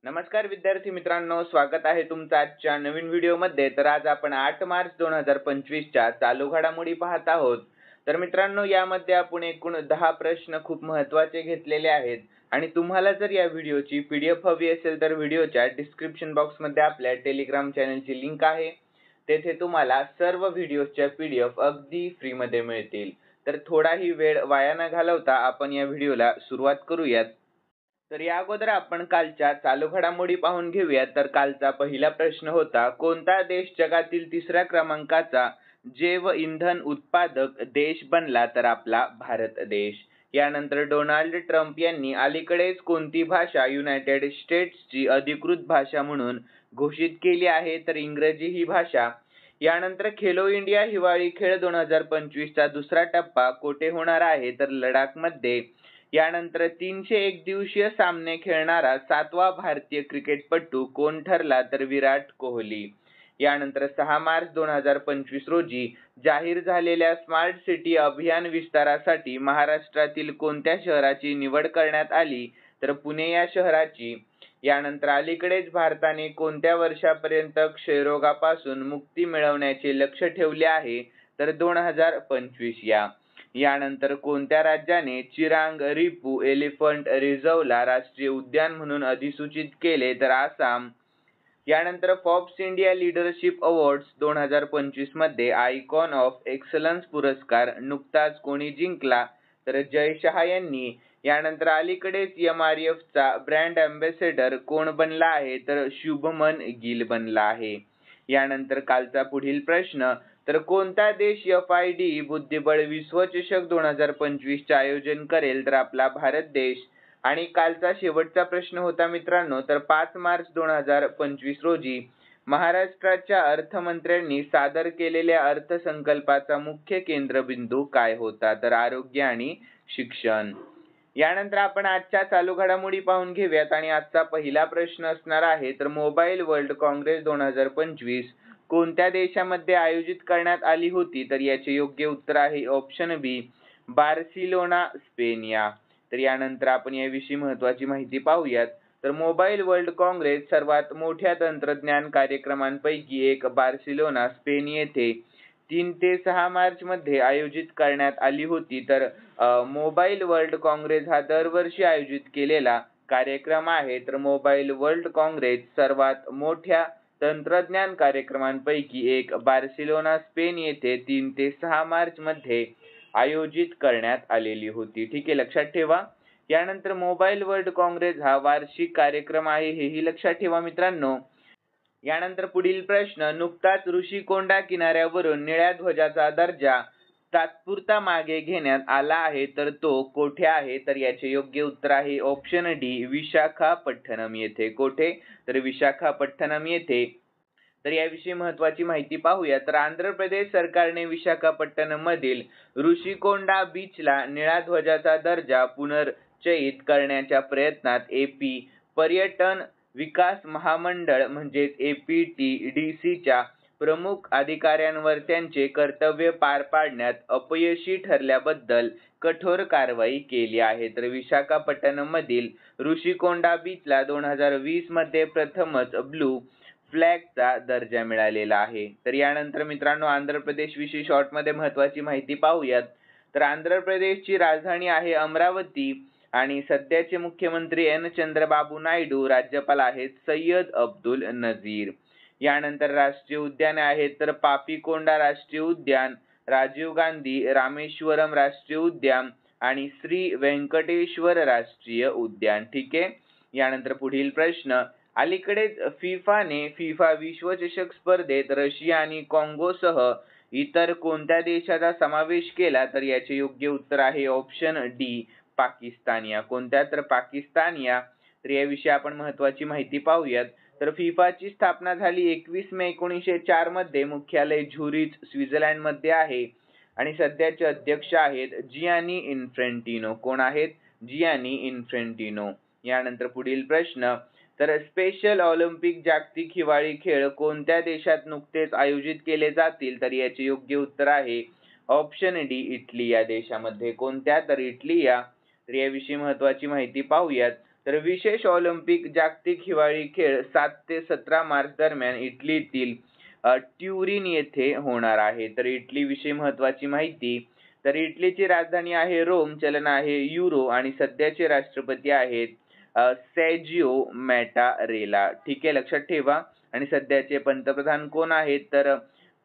नमस्कार विद्यार्थी मित्रांनो, स्वागत आहे तुमचं आजच्या नवीन व्हिडिओमध्ये. तर आज आपण 8 मार्च 2025 च्या चालू घडामोडी पाहत आहोत. तर मित्रांनो, यामध्ये आपण एकूण 10 प्रश्न खूप महत्त्वाचे घेतलेले आहेत आणि तुम्हाला जर या व्हिडिओची PDF हवी असेल तर व्हिडिओच्या डिस्क्रिप्शन बॉक्समध्ये आपल्या टेलिग्राम चॅनलची लिंक आहे. तेथे तुम्हाला सर्व व्हिडिओच्या PDF अगदी फ्रीमध्ये मिळतील. तर थोडाही वेळ वाया न घालवता आपण या व्हिडिओला सुरुवात करूयात. तर या अगोदर आपण कालच्या चालू घडामोडी पाहून घेऊया. तर कालचा पहिला प्रश्न होता, कोणता देश जगातील 3ऱ्या क्रमांकाचा जैव इंधन उत्पादक देश बनला? तर आपला भारत देश. यानंतर डोनाल्ड ट्रम्प यांनी अलीकडेच कोणती भाषा युनायटेड स्टेट्सची अधिकृत भाषा म्हणून घोषित केली आहे? तर इंग्रजी ही भाषा. यानंतर खेलो इंडिया हिवाळी खेळ 2025 चा दुसरा टप्पा कोठे होणार आहे? तर लडाखमध्ये. यानंतर 301 दिवसीय सामने खेळणारा 7वा भारतीय क्रिकेटपटू कोण ठरला? तर विराट कोहली. यानंतर 6 मार्च 2025 रोजी जाहीर झालेल्या स्मार्ट सिटी अभियान विस्तारासाठी महाराष्ट्रातील कोणत्या शहराची निवड करण्यात आली? तर पुणे या शहराची. यानंतर अलीकडेच भारताने कोणत्या वर्षापर्यंत क्षयरोगापासून मुक्ती मिळवण्याचे लक्ष्य ठेवले आहे? तर 2025 या. यानंतर कोणत्या राज्याने चिरांग रिपू एलिफंट रिझर्वला राष्ट्रीय उद्यान म्हणून अधिसूचित केले? तर आसाम. यानंतर फॉर्ब्स इंडिया लीडरशिप अवॉर्ड्स 2025 मध्ये आयकॉन ऑफ एक्सलन्स पुरस्कार नुकताच कोणी जिंकला? तर जय शहा यांनी. यानंतर अलीकडेच MRF चा ब्रँड अँबॅसेडर कोण बनला आहे? तर शुभमन गिल बनला आहे. यानंतर कालचा पुढील प्रश्न, तर कोणता देश FIDE बुद्धिबळ विश्वचषक 2025 चे आयोजन करेल? तर आपला भारत देश. आणि कालचा शेवटचा प्रश्न होता मित्रांनो, तर 5 मार्च 2025 रोजी महाराष्ट्राच्या अर्थमंत्र्यांनी सादर केलेल्या अर्थसंकल्पाचा मुख्य केंद्रबिंदू काय होता? तर आरोग्य आणि शिक्षण. यानंतर आपण आजच्या चालू घडामोडी पाहून घेऊयात आणि आजचा पहिला प्रश्न असणार आहे, तर मोबाईल वर्ल्ड काँग्रेस 2025 कोणत्या देशामध्ये आयोजित करण्यात आली होती? तर याचे योग्य उत्तर आहे ऑप्शन बी, बार्सिलोना, स्पेन या. तर यानंतर आपण याविषयी महत्त्वाची माहिती पाहूयात. तर मोबाईल वर्ल्ड काँग्रेस सर्वात मोठ्या तंत्रज्ञान कार्यक्रमांपैकी एक बार्सिलोना, स्पेन येथे 3 ते 6 मार्च मध्ये आयोजित करण्यात आली होती. तर मोबाईल वर्ल्ड काँग्रेस हा दरवर्षी आयोजित केलेला कार्यक्रम आहे. तर मोबाईल वर्ल्ड काँग्रेस सर्वात मोठ्या तंत्रज्ञान कार्यक्रमांपैकी एक बार्सिलोना, स्पेन येथे 3 ते 6 मार्च मध्ये आयोजित करण्यात आलेली होती. ठीक आहे, लक्षात ठेवा. यानंतर मोबाईल वर्ल्ड काँग्रेस हा वार्षिक कार्यक्रम आहे, हेही लक्षात ठेवा मित्रांनो. यानंतर पुढील प्रश्न, नुकताच ऋषिकोंडा किनाऱ्यावरून निळ्या ध्वजाचा दर्जा तात्पुरता मागे घेण्यात आला आहे, तर तो कोठे आहे? तर याचे योग्य उत्तर आहे ऑप्शन डी, विशाखापट्टणम येथे. कोठे? तर विशाखापट्टणम येथे. तर याविषयी महत्त्वाची माहिती पाहूया. तर आंध्र प्रदेश सरकारने विशाखापट्टणम मधील ऋषिकोंडा बीचला निळ्या ध्वजाचा दर्जा पुनर्चयित करण्याच्या प्रयत्नात AP पर्यटन विकास महामंडळ म्हणजेच APTDC च्या प्रमुख अधिकाऱ्यांवर त्यांचे कर्तव्य पार पाडण्यात अपयशी ठरल्याबद्दल कठोर कारवाई केली आहे. तर विशाखापट्टणम मधील ऋषिकोंडा बीचला 2020 मध्ये प्रथमच ब्लू फ्लॅगचा दर्जा मिळालेला आहे. तर यानंतर मित्रांनो आंध्र प्रदेश विषयी शॉर्ट मध्ये महत्त्वाची माहिती पाहूयात. तर आंध्र प्रदेशची राजधानी आहे अमरावती आणि सध्याचे मुख्यमंत्री N. चंद्रबाबू नायडू, राज्यपाल आहेत सय्यद अब्दुल नझीर. यानंतर राष्ट्रीय उद्याने आहेत, तर पापीकोंडा राष्ट्रीय उद्यान, राजीव गांधी रामेश्वरम राष्ट्रीय उद्यान आणि श्री व्यंकटेश्वर राष्ट्रीय उद्यान. ठीक आहे. यानंतर पुढील प्रश्न, अलीकडेच फिफाने फिफा विश्वचषक स्पर्धेत रशिया आणि काँगोसह इतर कोणत्या देशाचा समावेश केला? तर याचे योग्य उत्तर आहे ऑप्शन डी, पाकिस्तान या. कोणत्या? तर पाकिस्तान या. तर याविषयी आपण महत्त्वाची माहिती पाहूयात. तर फिफाची स्थापना झाली 21 मे 1904 मध्ये. मुख्यालय झुरिच, स्वित्झर्लंड मध्ये आहे आणि सध्याचे अध्यक्ष आहेत जियानी इन्फेंटिनो. कोण आहेत? Gianni Infantino. यानंतर पुढील प्रश्न, तर स्पेशल ऑलिम्पिक जागतिक हिवाळी खेळ कोणत्या देशात नुकतेच आयोजित केले जातील? तर याचे योग्य उत्तर आहे ऑप्शन डी, इटली या देशामध्ये. कोणत्या? तर इटली या. तर याविषयी महत्त्वाची माहिती पाहूयात. तर विशेष ऑलिम्पिक जागतिक हिवाळी खेळ 7 ते 17 मार्च दरम्यान इटलीतील ट्युरिन येथे होणार आहे. तर इटली विषयी महत्त्वाची माहिती. तर इटलीची राजधानी आहे रोम, चलन आहे युरो आणि सध्याचे राष्ट्रपती आहेत सेर्जिओ मॅटारेला. ठीक आहे, लक्षात ठेवा. आणि सध्याचे पंतप्रधान कोण आहेत? तर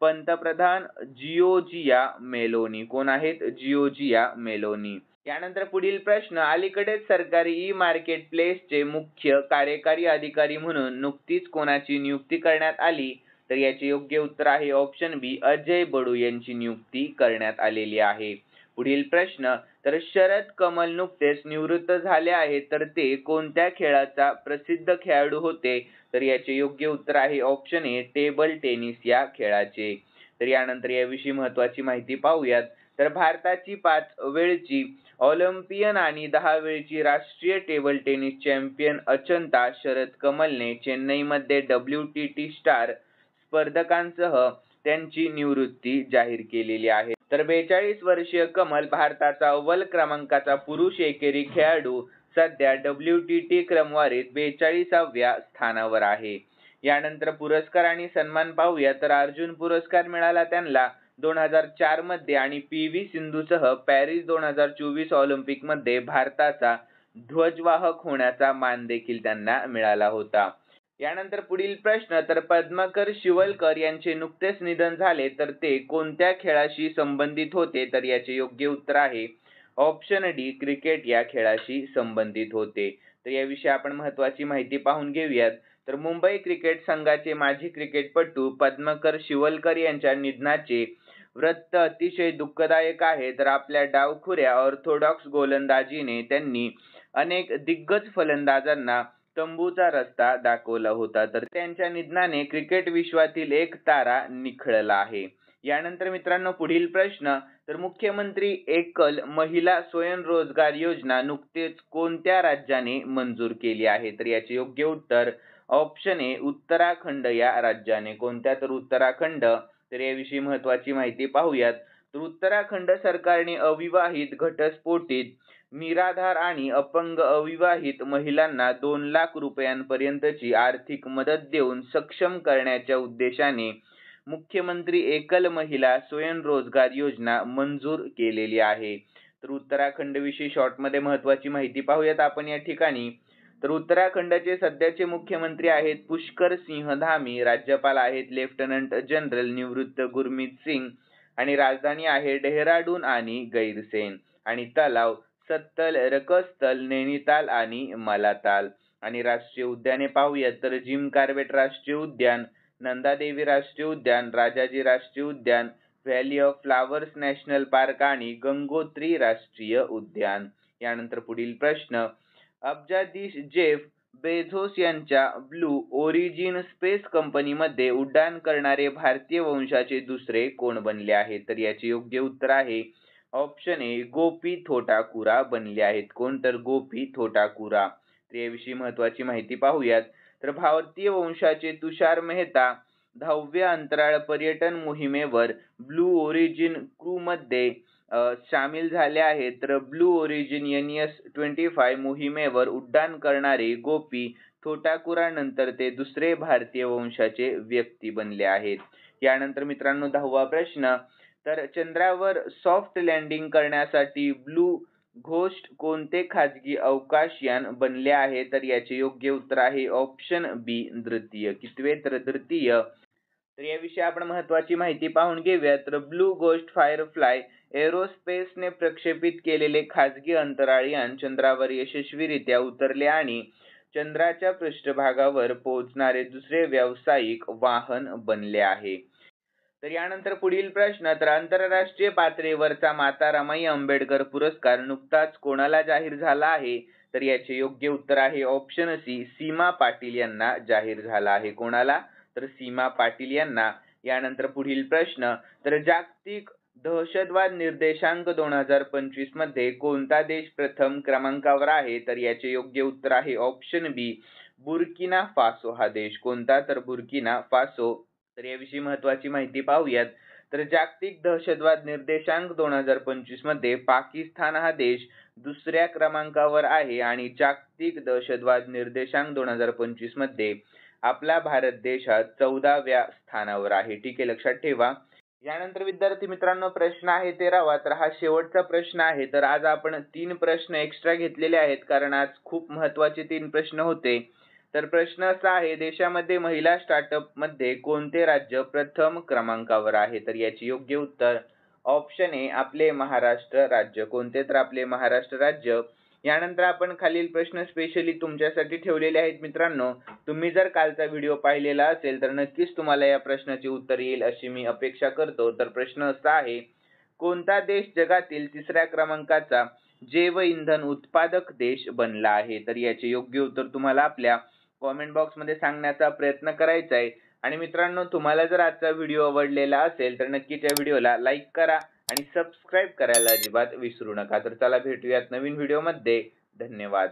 पंतप्रधान जिओर्जिया मेलोनी. कोण आहेत? जिओर्जिया मेलोनी. यानंतर पुढील प्रश्न. अलीकडेच सरकारी ई मार्केट प्लेसचे मुख्य कार्यकारी अधिकारी म्हणून नुकतीच कोणाची नियुक्ती करण्यात आली? तर याचे योग्य उत्तर आहे ऑप्शन बी, अजय बडू यांची नियुक्ती करण्यात आलेली आहे. पुढील प्रश्न. तर शरद कमल नुकतेच निवृत्त झाले आहेत, तर ते कोणत्या खेळाचा प्रसिद्ध खेळाडू होते? तर याचे योग्य उत्तर आहे ऑप्शन ए, टेबल टेनिस या खेळाचे. तर यानंतर याविषयी महत्त्वाची माहिती पाहूयात. तर भारताची 5 वेळची ऑलिम्पियन आणि 10 वेळची राष्ट्रीय table tennis champion Achanta Sharath कमलने चेन्नईमध्ये WTT स्टार स्पर्धकांसह त्यांची निवृत्ती जाहीर केलेली आहे. तर 42 वर्षीय कमल भारताचा अव्वल क्रमांकाचा पुरुष एकेरी खेळाडू सध्या WTT क्रमवारीत 42व्या स्थानावर आहे. यानंतर पुरस्कार आणि सन्मान पाहूया. तर अर्जुन पुरस्कार मिळाला त्यांना 2004 मध्ये आणि PV सिंधूसह पॅरिस 2024 ऑलिम्पिक मध्ये भारताचा ध्वजवाहक होण्याचा मान देखील त्यांना मिळाला होता. यानंतर पुढील प्रश्न. तर पद्माकर शिवलकर यांचे नुकतेच निधन झाले, तर ते कोणत्या खेळाशी संबंधित होते? तर याचे योग्य उत्तर आहे ऑप्शन डी, क्रिकेट या खेळाशी संबंधित होते. तर याविषयी आपण महत्त्वाची माहिती पाहून घेऊयात. तर मुंबई क्रिकेट संघाचे माजी क्रिकेटपटू पद्माकर शिवलकर यांच्या निधनाचे वृत्त अतिशय दुःखदायक आहे. तर आपल्या डावखुऱ्या ऑर्थोडॉक्स गोलंदाजीने त्यांनी अनेक दिग्गज फलंदाजांना तंबूचा रस्ता दाखवला होता. तर त्यांच्या निधनाने क्रिकेट विश्वातील एक तारा निखळला आहे. यानंतर मित्रांनो पुढील प्रश्न. तर मुख्यमंत्री एकल महिला स्वयंरोजगार योजना नुकतेच कोणत्या राज्याने मंजूर केली आहे? तर याचे योग्य उत्तर ऑप्शन ए, उत्तराखंड या राज्याने. कोणत्या? तर उत्तराखंड. तर याविषयी महत्त्वाची माहिती पाहूयात. तर उत्तराखंड सरकारने अविवाहित, घटस्फोटित, निराधार आणि अपंग अविवाहित महिलांना 2 लाख रुपयांपर्यंतची आर्थिक मदत देऊन सक्षम करण्याच्या उद्देशाने मुख्यमंत्री एकल महिला स्वयंरोजगार योजना मंजूर केलेली आहे. तर उत्तराखंड विषयी शॉर्टमध्ये महत्त्वाची माहिती पाहूयात आपण या ठिकाणी. तर उत्तराखंडचे सध्याचे मुख्यमंत्री आहेत पुष्कर सिंह धामी, राज्यपाल आहेत लेफ्टनंट जनरल निवृत्त गुरमीत सिंग आणि राजधानी आहे डेहराडून आणि गैरसेन. आणि तलाव सत्तल, रकसतल, नैनीताल आणि मालाताल. आणि राष्ट्रीय उद्याने पाहूयात. तर जिम कार्बेट राष्ट्रीय उद्यान, नंदादेवी राष्ट्रीय उद्यान, राजाजी राष्ट्रीय उद्यान, valley of flowers national park आणि गंगोत्री राष्ट्रीय उद्यान. यानंतर पुढील प्रश्न. अब्जाधीश जेफ बेझोस यांच्या ब्लू ओरिजिन स्पेस कंपनीमध्ये उड्डाण करणारे भारतीय वंशाचे दुसरे कोण बनले आहेत? तर याचे योग्य उत्तर आहे ऑप्शन ए, गोपी थोटाकुरा बनले आहेत. कोण? तर गोपी थोटाकुरा. तर याविषयी महत्त्वाची माहिती पाहूयात. तर भारतीय वंशाचे तुषार मेहता 10व्या अंतराळ पर्यटन मोहिमेवर ब्लू ओरिजिन क्रू मध्ये सामील झाले आहेत. तर ब्लू ओरिजिन NS-25 मोहिमेवर उड्डाण करणारे गोपी थोटाकुरा नंतर ते दुसरे भारतीय वंशाचे व्यक्ती बनले आहेत. यानंतर मित्रांनो 10वा प्रश्न. तर चंद्रावर सॉफ्ट लँडिंग करण्यासाठी ब्लू घोस्ट कोणते खाजगी अवकाशयान बनले आहे? तर याचे योग्य उत्तर आहे ऑप्शन बी, तृतीय. कितवे? तर तृतीय. तर याविषयी आपण महत्त्वाची माहिती पाहून घेऊया. तर ब्लू घोस्ट फायरफ्लाय एरोस्पेसने प्रक्षेपित केलेले खाजगी अंतराळयान चंद्रावर यशस्वीरित्या उतरले आणि चंद्राच्या पृष्ठभागावर पोहोचणारे दुसरे व्यावसायिक वाहन बनले आहे. तर यानंतर पुढील प्रश्न. तर आंतरराष्ट्रीय पातळीवरचा माता रमाई आंबेडकर पुरस्कार नुकताच कोणाला जाहीर झाला आहे? तर याचे योग्य उत्तर आहे ऑप्शन सी, सीमा पाटील यांना जाहीर झाला आहे. कोणाला? तर सीमा पाटील यांना. यानंतर पुढील प्रश्न. तर जागतिक दहशतवाद निर्देशांक 2025 मध्ये कोणता देश प्रथम क्रमांकावर आहे? तर याचे योग्य उत्तर आहे ऑप्शन बी, बुर्किना फासो हा देश. कोणता? तर बुर्किना फासो. तर याविषयी महत्त्वाची माहिती पाहूयात. तर जागतिक दहशतवाद निर्देशांक 2025 मध्ये पाकिस्तान हा देश दुसऱ्या क्रमांकावर आहे आणि जागतिक दहशतवाद निर्देशांक 2025 मध्ये आपला भारत देश हा 14व्या स्थानावर आहे. ठीक आहे, लक्षात ठेवा. यानंतर विद्यार्थी मित्रांनो प्रश्न आहे 13वा. तर हा शेवटचा प्रश्न आहे. तर आज आपण 3 प्रश्न एक्स्ट्रा घेतलेले आहेत कारण आज खूप महत्त्वाचे 3 प्रश्न होते. तर प्रश्न असा आहे, देशामध्ये महिला स्टार्टअप मध्ये कोणते राज्य प्रथम क्रमांकावर आहे? तर याचे योग्य उत्तर ऑप्शन ए आपले महाराष्ट्र राज्य. कोणते? तर आपले महाराष्ट्र राज्य. यानंतर आपण खालील प्रश्न स्पेशली तुमच्यासाठी ठेवलेले आहेत मित्रांनो. तुम्ही जर कालचा व्हिडिओ पाहिलेला असेल तर नक्कीच तुम्हाला या प्रश्नाचे उत्तर येईल अशी मी अपेक्षा करतो. तर प्रश्न असा आहे, कोणता देश जगातील 3ऱ्या क्रमांकाचा जैव इंधन उत्पादक देश बनला आहे? तर याचे योग्य उत्तर तुम्हाला आपल्या कॉमेंट बॉक्समध्ये सांगण्याचा प्रयत्न करायचा आहे. आणि मित्रांनो, तुम्हाला जर आजचा व्हिडिओ आवडलेला असेल तर नक्कीच या व्हिडिओला लाईक करा आणि सबस्क्राईब करायला अजिबात विसरू नका. तर चला भेटूयात नवीन व्हिडिओमध्ये. धन्यवाद.